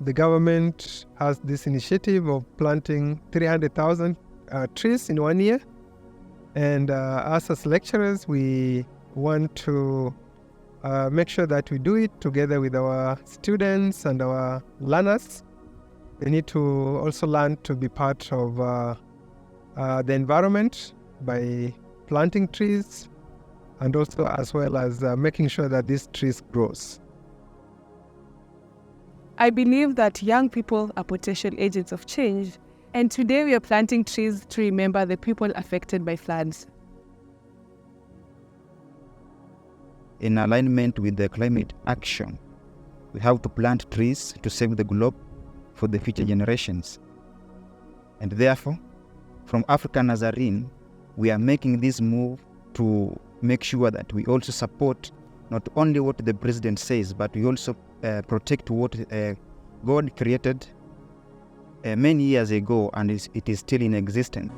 the government has this initiative of planting 300,000 trees in 1 year. And us as lecturers, we want to make sure that we do it together with our students and our learners. They need to also learn to be part of the environment by planting trees, and also as well as making sure that these trees grows. I believe that young people are potential agents of change, and today we are planting trees to remember the people affected by floods. In alignment with the climate action, we have to plant trees to save the globe for the future generations. And therefore, from Africa Nazarene, we are making this move to make sure that we also support not only what the president says, but we also protect what God created many years ago, and it is still in existence.